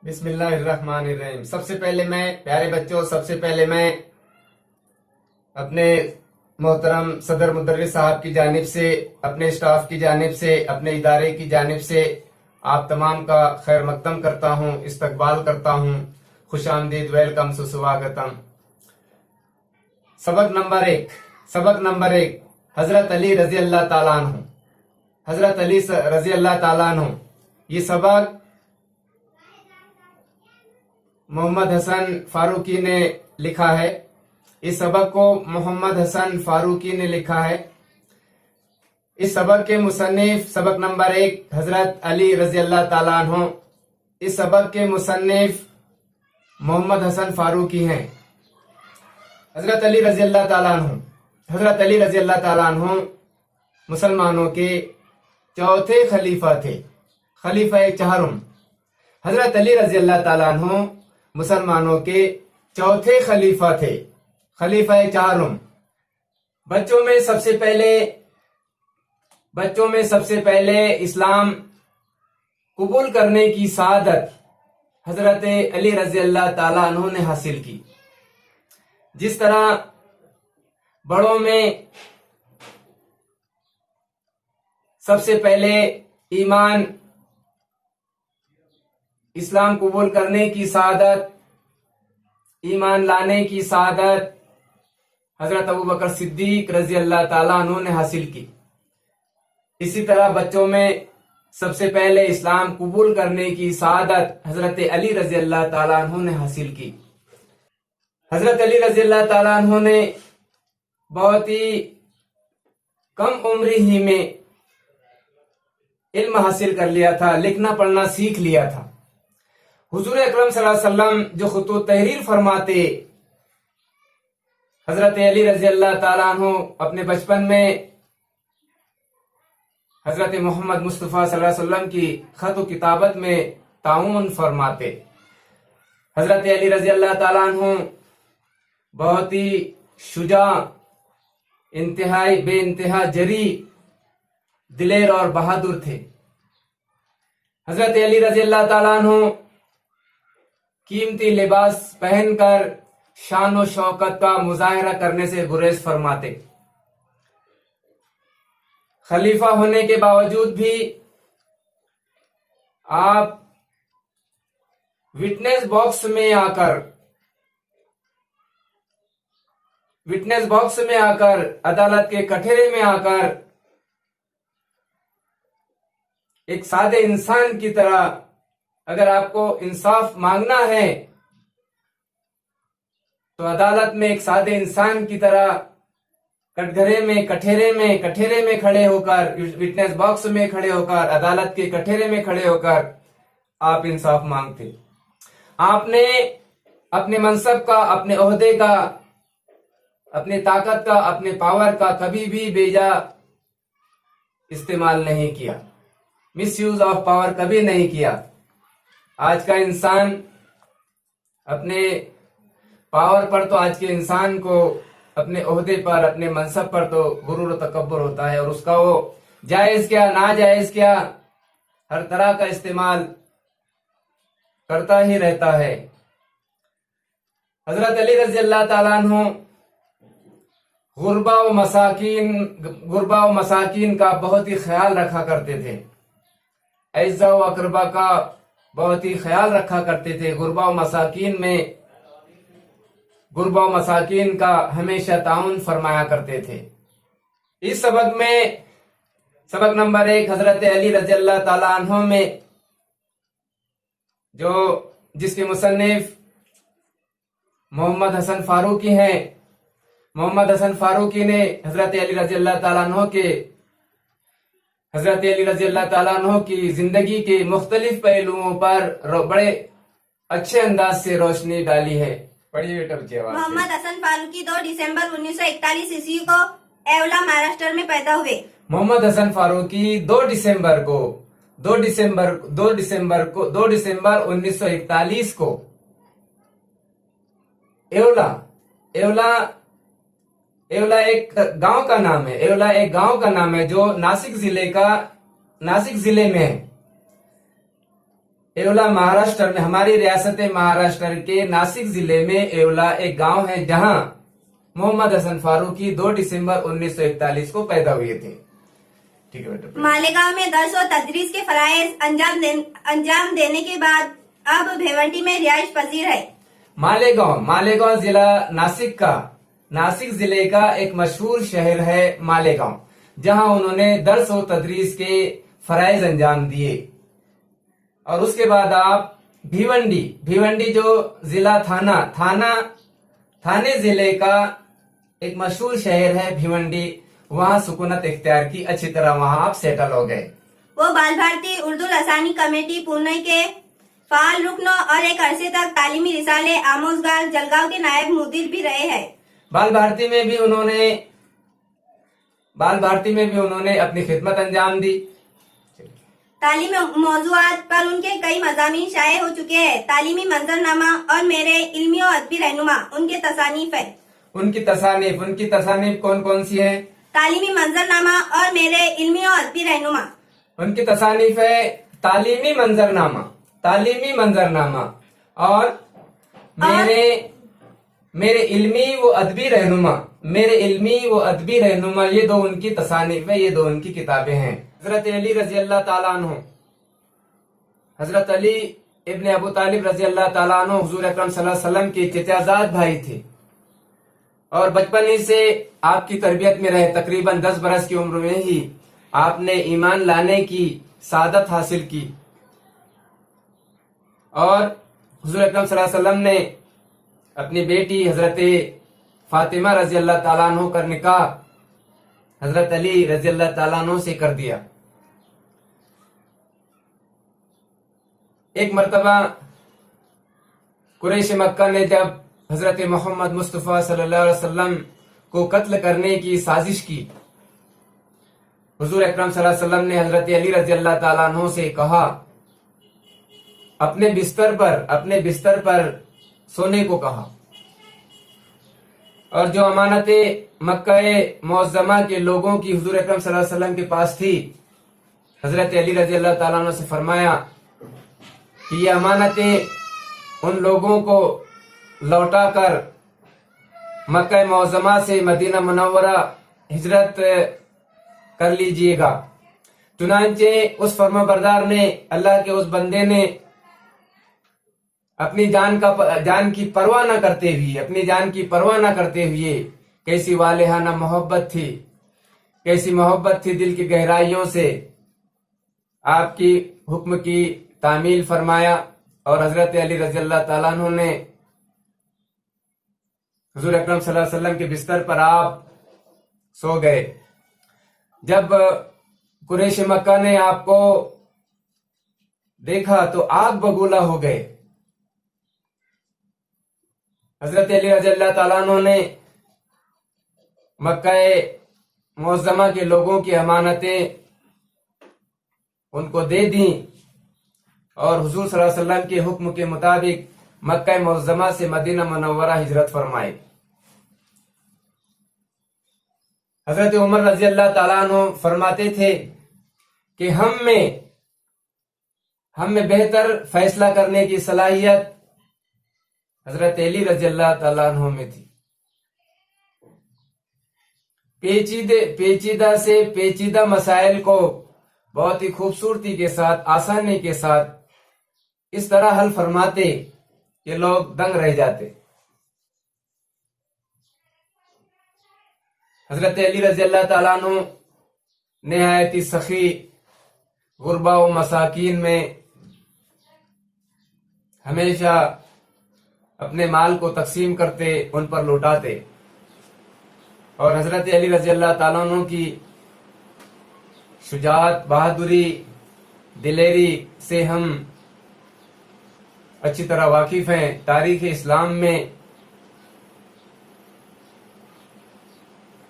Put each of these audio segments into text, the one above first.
بسم اللہ الرحمن الرحیم۔ سب سے پہلے میں پیارے بچوں اپنے محترم صدر مدرس صاحب کی جانب سے، اپنے اسٹاف کی جانب سے، اپنے ادارے کی جانب سے آپ تمام کا خیر مقدم کرتا ہوں، استقبال کرتا ہوں۔ خوش آمدید، ویلکم، سسواگتم۔ سبق نمبر ایک، حضرت علی رضی اللہ تعالیٰ عنہ۔ حضرت علی رضی اللہ تعالیٰ عنہ، یہ سبق محمد حسن فاروقی نے لکھا ہے۔ اس سبق کو محمد حسن فاروقی نے لکھا ہے۔ اس سبق کے مصنف، سبق نمبر ایک، حضرت علی رضی اللہ تعالیٰ عنہ۔ اس سبق کے مصنف محمد حسن فاروقی ہیں۔ حضرت علی رضی اللہ تعالیٰ عنہ، حضرت علی رضی اللہ تعالیٰ عنہ مسلمانوں کے چوتھے خلیفہ تھے، خلیفہ چہارم۔ حضرت علی رضی اللہ تعالیٰ عنہ مسلمانوں کے چوتھے خلیفہ تھے، خلیفہ چہارم۔ بچوں میں سب سے پہلے اسلام قبول کرنے کی سعادت حضرت علی رضی اللہ تعالیٰ عنہ نے حاصل کی۔ جس طرح بڑوں میں سب سے پہلے اسلام قبول کرنے کی سعادت، ایمان لانے کی سعادت حضرت ابوبکر صدیق رضی اللہ تعالیٰ عنہ نے حاصل کی، اسی طرح بچوں میں سب سے پہلے اسلام قبول کرنے کی سعادت حضرت علی رضی اللہ تعالیٰ عنہ نے حاصل کی۔ حضرت علی رضی اللہ تعالیٰ عنہ نے بہت ہی کم عمری ہی میں علم حاصل کر لیا تھا، لکھنا پڑھنا سیکھ لیا تھا۔ حضور اکرم صلی اللہ علیہ وسلم جو خطوط تحریر فرماتے، حضرت علی رضی اللہ تعالیٰ عنہ اپنے بچپن میں حضرت محمد مصطفیٰ صلی اللہ علیہ وسلم کی خط و کتابت میں تعاون فرماتے۔ حضرت علی رضی اللہ تعالیٰ عنہ بہت ہی شجاع، بے انتہا جری، دلیر اور بہادر تھے۔ حضرت علی رضی اللہ تعالیٰ عنہ قیمتی لباس پہن کر شان و شوکت کا مظاہرہ کرنے سے گریز فرماتے۔ خلیفہ ہونے کے باوجود بھی آپ وٹنس باکس میں آ کر عدالت کے کٹہرے میں آ کر ایک سادے انسان کی طرح، اگر آپ کو انصاف مانگنا ہے تو عدالت میں ایک سادے انسان کی طرح کٹہرے میں کھڑے ہو کر، وٹنس باکس میں کھڑے ہو کر، عدالت کے کٹہرے میں کھڑے ہو کر آپ انصاف مانگتے۔ آپ نے اپنے منصب کا، اپنے عہدے کا، اپنے طاقت کا، اپنے پاور کا کبھی بھی بیجا استعمال نہیں کیا، مس یوز آف پاور کبھی نہیں کیا۔ آج کا انسان اپنے پاور پر تو، آج کے انسان کو اپنے عہدے پر، اپنے منصب پر تو غرور و تکبر ہوتا ہے، اور اس کا وہ جائز کیا ناجائز کیا ہر طرح کا استعمال کرتا ہی رہتا ہے۔ حضرت علی رضی اللہ تعالیٰ عنہ غربا و مساکین کا بہت ہی خیال رکھا کرتے تھے، اعزا و اقربا کا بہت ہی خیال رکھا کرتے تھے۔ غربا و مساکین کا ہمیشہ تعاون فرمایا کرتے تھے۔ اس سبق نمبر ایک، حضرت علی رضی اللہ تعالیٰ عنہ میں جس کے مصنف محمد حسن فاروقی ہیں، محمد حسن فاروقی نے حضرت علی رضی اللہ تعالیٰ عنہ کی زندگی کے مختلف پہلوؤں پر بڑے اچھے انداز سے روشنی ڈالی ہے۔ پڑھیے بیٹا بچے آواز سے۔ محمد حسن فاروقی 2 دسمبر 1941 عیسوی کو ایولا، مہاراشٹر میں پیدا ہوئے۔ محمد حسن فاروقی 2 دسمبر 1941 کو ایولا ایک گاؤں کا نام ہے، جو ناسک ضلع میں ہے۔ एवला महाराष्ट्र में, हमारी रियासत महाराष्ट्र के नासिक जिले में एवला एक गांव है जहां मोहम्मद हसन फारूकी 2 दिसंबर 1941 को पैदा हुए थे। ठीक है बेटा। मालेगांव में दर्स और तदरीस के फराइज अंजाम देने के बाद अब भिवंडी में रिहाइश पजीर है। मालेगांव जिला नासिक जिले का एक मशहूर शहर है मालेगांव, जहां उन्होंने दर्स और तदरीस के फराइज अंजाम दिए। और उसके बाद आप भिवंडी जो जिला थाने जिले का एक मशहूर शहर है भिवंडी, वहां सुकूनत इख्तियार की, अच्छी तरह वहां आप सेटल हो गए। वो बाल भारती उर्दू लसानी कमेटी पुणे के फाल रुकन और एक अरसे तक तालीमी रिसाले आमोजगार जलगांव के नायब मुदीर भी रहे हैं। बाल भारती में भी उन्होंने अपनी खिदमत अंजाम दी। तालीमी मौजूआत पर उनके कई मज़ामीन शाये हो चुके हैं। तालीमी मंजरनामा और मेरे इल्मी और अदबी रहनुमा उनके तसानीफ है। उनकी तसानीफ कौन कौन सी है? तालीमी मंजरनामा और मेरे इल्मी और अदबी रहनुमा। उनकी तसानीफ है तालीमी मंजरनामा और मेरे इल्मी व अदबी रहनुमा, ये 2 उनकी तसानीफ है, ये 2 उनकी किताबें हैं। हजरत अली रजी अल्लाह ताला अन्हु, हजरत अली इब्न अबू तालिब रजी अल्लाह ताला अन्हु हुजूर अकरम सल्लल्लाहु अलैहि वसल्लम के चचाजाद भाई थे और बचपन ही से आपकी तरबियत में रहे। तकरीबन 10 बरस की उम्र में ही आपने ईमान लाने की सादत हासिल की और हुजूर अकरम सल्लल्लाहु अलैहि वसल्लम ने अपनी बेटी हजरत फातिमा रजी अल्लाह ताला अन्हु का निकाह हजरत अली रजी अल्लाह ताला अन्हु से कर दिया। एक मर्तबा कुरैश मक्का ने जब हजरत मोहम्मद मुस्तफा सल्लल्लाहु अलैहि वसल्लम को कत्ल करने की साजिश की, हुजूर अकरम सल्लल्लाहु अलैहि वसल्लम ने हजरत अली रजी अल्लाह ताला अन्हु से कहा, अपने बिस्तर पर सोने को कहा। और जो अमानतें मक्का मुअज्जमा के लोगों की हुजूर अकरम सल्लल्लाहु अलैहि वसल्लम के पास थी, हजरत अली रजी अल्लाह ताला अन्हु से फरमाया कि ये अमानतें उन लोगों को लौटाकर मक्का मुअज्जमा से मदीना मुनव्वरा हिजरत कर लीजिएगा। चुनांचे उस फर्माबरदार ने, अल्लाह के उस बंदे ने अपनी जान की परवाह न करते हुए कैसी वालेहाना मोहब्बत थी, दिल की गहराइयों से आपकी हुक्म की तामील फरमाया और हजरत अली रजी अल्लाह ताला अन्हु ने हुजूर अकरम सल्लल्लाहु अलैहि वसल्लम के बिस्तर पर आप सो गए। जब कुरैश मक्का ने आपको देखा तो आग बबूला हो गए। हजरत अली रजी अल्लाह ताला अन्हु ने मक्का मुअज्जमा के लोगों की अमानतें उनको दे दी और हुजूर सल्लल्लाहु अलैहि वसल्लम के हुक्म के मुताबिक मक्का मुअज्जमा से मदीना मुनव्वरा हिजरत फरमाई। हजरत उमर रजी अल्लाह ताला अन्हु फरमाते थे कि हम में बेहतर फैसला करने की सलाहियत हजरत अली रजी अल्लाह ताला अन्हु में थी। पेचीदा से पेचीदा मसाइल को बहुत ही खूबसूरती के साथ, आसानी के साथ इस तरह हल फरमाते कि लोग दंग रह जाते। हजरत अली रजी अल्लाह ताला अन्हु निहायत ही सखी, गुरबा व मसाकीन में हमेशा अपने माल को तकसीम करते, उन पर लौटाते। और हजरत अली रजी अल्लाह ताला अन्हु की शुजाअत, बहादुरी, दिलेरी से हम अच्छी तरह वाकिफ हैं। तारीख इस्लाम में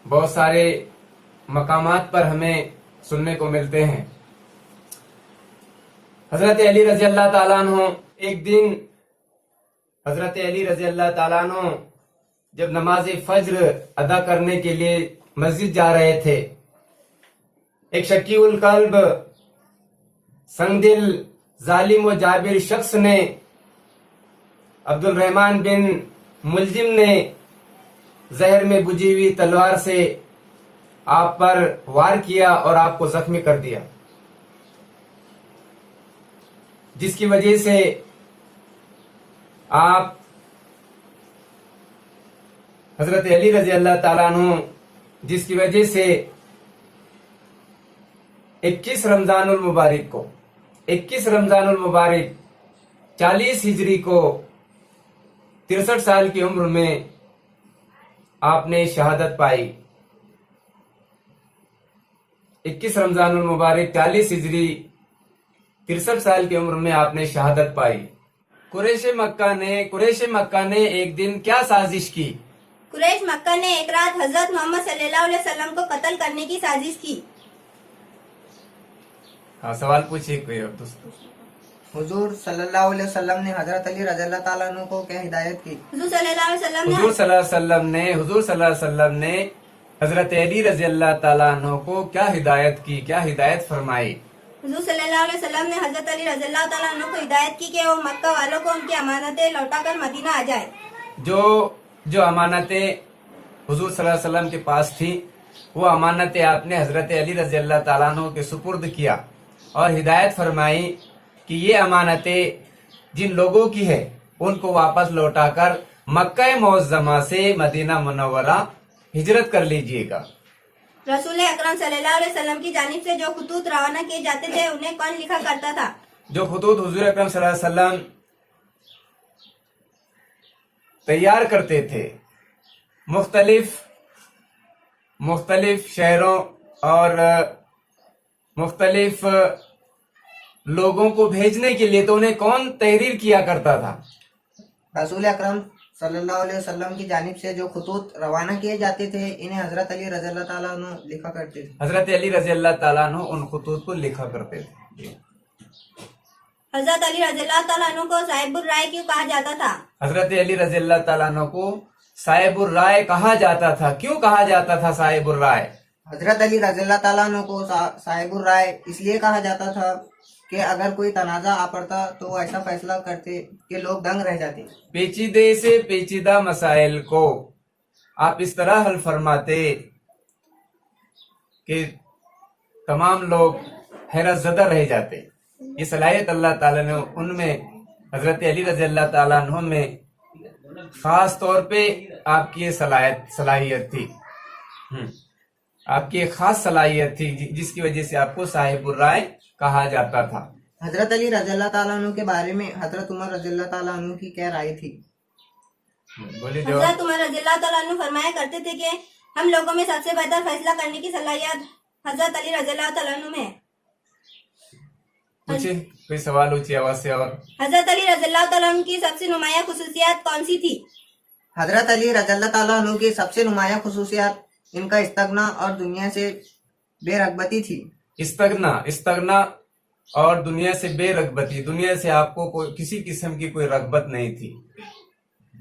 बहुत सारे मकामात पर हमें सुनने को मिलते हैं। हजरत अली रजी अल्लाह ताला अन्हु एक दिन हजरत अली रजी अल्लाह ताला अन्हु जब नमाज फज्र अदा करने के लिए मस्जिद जा रहे थे, एक शकीउल कल्ब, संगदिल, जालिम व जाबिर शख्स ने, अब्दुल रहमान बिन मुलजिम ने जहर में बुझी हुई तलवार से आप पर वार किया और आपको जख्मी कर दिया, जिसकी वजह से आप हजरत अली रजी अल्लाह ताला अन्हु, जिसकी वजह से 21 रमजानुल मुबारक को 21 रमजानुल मुबारक 40 हिजरी को 63 साल की उम्र में आपने शहादत पाई। 21 रमजानुल मुबारक 40 हिजरी 63 साल की उम्र में आपने शहादत पाई। कुरैश मक्का ने एक दिन क्या साजिश की? कुरैश मक्का ने एक रात हजरत मोहम्मद सल्लल्लाहु अलैहि वसल्लम को कत्ल करने की साजिश की। हाँ, सवाल पूछिए कोई और दोस्तों। हुजूर सल्लल्लाहु अलैहि वसल्लम ने हजरत अली रज़ियल्लाहु ताला अन्हु को क्या हिदायत की? हुजूर सल्लल्लाहु अलैहि वसल्लम ने हुजूर सल्लल्लाहु अलैहि वसल्लम ने हजरत अली रजी अल्लाह ताला अन्हु को क्या हिदायत की, क्या हिदायत फरमाई? हुजूर सल्लल्लाहु अलैहि वसल्लम ने हजरत अली रज़ियल्लाहु ताला अन्हु को हिदायत की कि वो मक्का वालों को उनकी अमानतें लौटाकर मदीना आ जाए। जो अमानतें हुजूर सल्लल्लाहु अलैहि वसल्लम के पास थी, वो अमानतें आपने हजरत अली रजी अल्लाह ताला अन्हु के सुपुर्द किया और हिदायत फरमाई कि ये अमानतें जिन लोगों की है उनको वापस लौटाकर मक्का मुअज्जमा से मदीना मुनव्वरा हिजरत कर लीजिएगा। रसूल अकरम सल्लल्लाहु अलैहि वसल्लम की जानिब से जो खुतूत रवाना किए जाते थे उन्हें कौन लिखा करता था? जो खुतूत हुजूर अकरम सल्लल्लाहु अलैहि वसल्लम तैयार करते थे मुख्तलिफ शहरों और मुख्तलिफ लोगों को भेजने के लिए, तो उन्हें कौन तहरीर किया करता था? रसूल अकरम सल्लल्लाहु अलैहि वसल्लम की जानिब से जो खुतूत रवाना किए जाते थे इन्हें हजरत अली रज़ियल्लाहु ताला अन्हु लिखा करते थे। हजरत अली रजी अल्लाह ताला अन्हु उन खुतूत को लिखा करते थे। हजरत अली रज़ियल्लाहु ताला अन्हु को साहिबुर राय क्यों कहा जाता था? हजरत अली रजी अल्लाह ताला अन्हु को साहिबुर राय कहा जाता था। क्यों कहा जाता था साहिबुर राय? हजरत अली रज़ियल्लाहु ताला अन्हु को साहिबुर राय इसलिए कहा जाता था कि अगर कोई तनाजा आ पड़ता तो वो ऐसा फैसला करते कि लोग दंग रह जाते। पेचीदे से पेचीदा मसाइल को आप इस तरह हल फरमाते कि तमाम लोग हैरत ज़दा रह जाते। ये सलाहियत अल्लाह ताला ने उनमें, हजरत अली रज़ी अल्लाह ताला अन्हु में खास तौर पे आपकी ये सलाहियत थी। आपकी एक खास सलाहियत थी जिसकी वजह से आपको साहिबुर राय कहा जाता था। हजरत अली रज़ियल्लाहु ताला अन्हु के बारे में हजरत उमर रज़ियल्लाहु ताला अन्हु की क्या राय थी? बोलिए जवाब। हजरत उमर रज़ियल्लाहु ताला अन्हु फरमाया करते थे कि हम लोगों में सबसे बेहतर फैसला करने की सलाहियत हजरत अली रज़ियल्लाहु ताला अन्हु में है। पूछिए कोई सवाल ऊंची आवाज से। और हजरत अली रज़ियल्लाहु ताला अन्हु की सबसे नुमाया खुसूसियत कौन सी थी? हजरत अली रज़ियल्लाहु ताला अन्हु की सबसे नुमाया खुसूसियत इनका इस्तगना और दुनिया से बेरगबती थी। इस्तगना और दुनिया से बेरगबती, दुनिया से आपको किसी किस्म की कोई रगबत नहीं थी।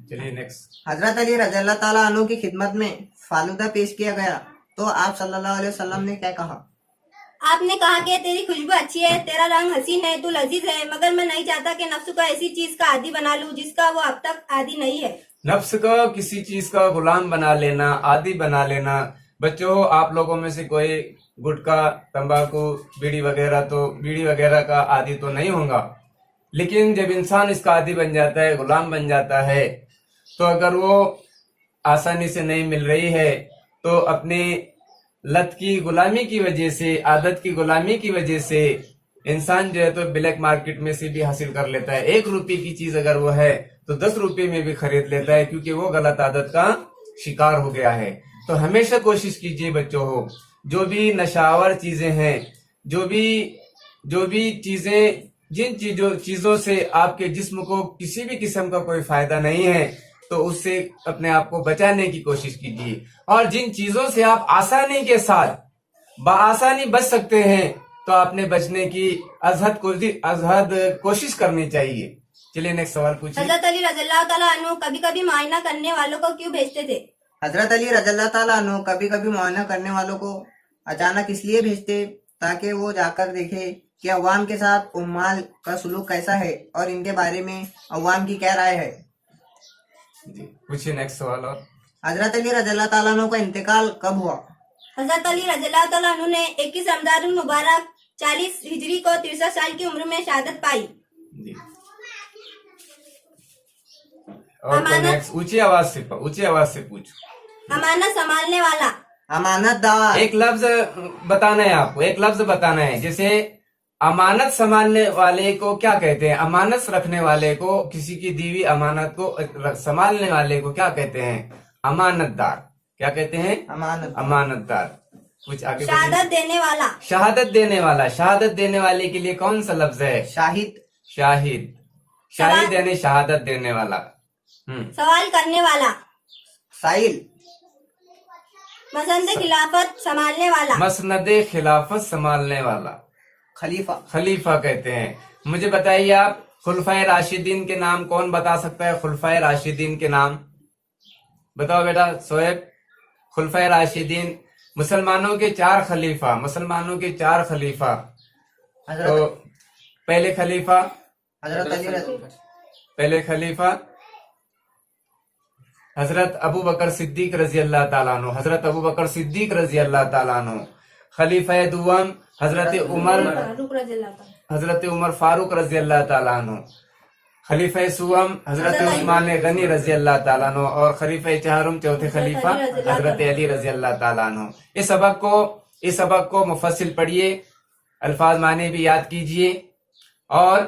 चलिए नेक्स्ट। हजरत अली रज़ियल्लाहु ताला अन्हु की खिदमत में फालूदा पेश किया गया तो आप सल्लल्लाहु अलैहि वसल्लम ने क्या कहा? आपने कहा कि तेरी खुशबू अच्छी है, तेरा रंग हसीन है, तू लजीज है, मगर मैं नहीं चाहता कि नफ्स को ऐसी चीज का आदी बना लूं जिसका वो अब तक आदी नहीं है। नफ्स का किसी चीज का गुलाम बना लेना, आदी बना लेना। बच्चों, आप लोगों में से कोई गुटखा, तंबाकू, बीड़ी वगैरह का आदी तो नहीं होगा, लेकिन जब इंसान इसका आदी बन जाता है, गुलाम बन जाता है, तो अगर वो आसानी से नहीं मिल रही है तो अपनी लत की गुलामी की वजह से, आदत की गुलामी की वजह से इंसान जो है तो ब्लैक मार्केट में से भी हासिल कर लेता है। 1 रुपए की चीज अगर वो है तो 10 रुपए में भी खरीद लेता है, क्योंकि वो गलत आदत का शिकार हो गया है। तो हमेशा कोशिश कीजिए बच्चों हो, जो भी नशावर चीजें हैं, जो भी चीजें, जिन चीजों से आपके जिस्म को किसी भी किस्म का कोई फायदा नहीं है, तो उससे अपने आप को बचाने की कोशिश कीजिए। और जिन चीजों से आप आसानी के साथ बआसानी बच सकते हैं, तो आपने बचने की अजहद कोशिश करनी चाहिए। चलिए नेक्स्ट सवाल पूछिए। हजरत अली रज़ियल्लाहु ताला अन्हु कभी कभी मुआयना करने वालों को क्यों भेजते थे? हजरत अली रज़ियल्लाहु ताला अन्हु कभी कभी मुआयना करने वालों को अचानक इसलिए भेजते ताकि वो जाकर देखे کہ عوام کے ساتھ عمال کا سلوک کیسا ہے اور ان کے بارے میں عوام کی کیا رائے ہے. جی پوچھیے نیکسٹ سوال. اور حضرت علی رضی اللہ تعالیٰ عنہ کا انتقال کب ہوا؟ حضرت علی رضی اللہ تعالیٰ عنہ نے 21 رمضان المبارک 40 ہجری کو 63 سال کی عمر میں شہادت پائی. جی اور نیکسٹ اونچی آواز سے پوچھو. امانت سنبھالنے والا. امانت دار. ایک لفظ بتانا ہے آپ کو, ایک لفظ بتانا ہے. جیسے امانت سنبھالنے والے کو کیا کہتے ہیں؟ امانت رکھنے والے کو, کسی کی دیوی امانت کو سنبھالنے والے کو کیا کہتے ہیں؟ امانت دار. کیا کہتے ہیں؟ امانت دار. کچھ آگے شہادت دینے والا. شہادت دینے والا. شہادت دینے والے کے لیے کون سا لفظ ہے؟ شاہد. شاہد یعنی شہادت دینے والا. سوال کرنے والا. سائل. مسند خلافت سنبھالنے والا. مسند خلافت سنبھالنے والا. خلیفہ کہتے ہیں. مجھے بتائیے آپ, خلفائے راشدین کے نام کون بتا سکتا ہے؟ خلفائے راشدین کے نام بتاؤ بیٹا سویب. خلفائے راشدین مسلمانوں کے 4 خلیفہ. تو پہلے خلیفہ حضرت ابو بکر صدیق رضی اللہ تعالیٰ عنہ. خلیفہ دوم حضرت عمر فاروق رضی اللہ تعالیٰ عنہ. خلیفہ سوم حضرت عثمان غنی رضی اللہ تعالیٰ عنہ. اور خلیفہ چوتھے خلیفہ حضرت علی رضی اللہ تعالیٰ عنہ. اس سبق کو مفصل پڑھیے, الفاظ معنی بھی یاد کیجئے, اور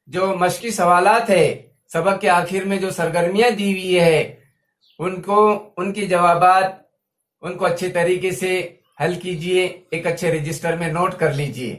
جو مشقی سوالات ہے سبق کے آخر میں جو سرگرمیاں دی ہوئی ہے ان کی جوابات ان کو اچھے طریقے سے حل کیجئے, ایک اچھے رجسٹر میں نوٹ کر لیجئے.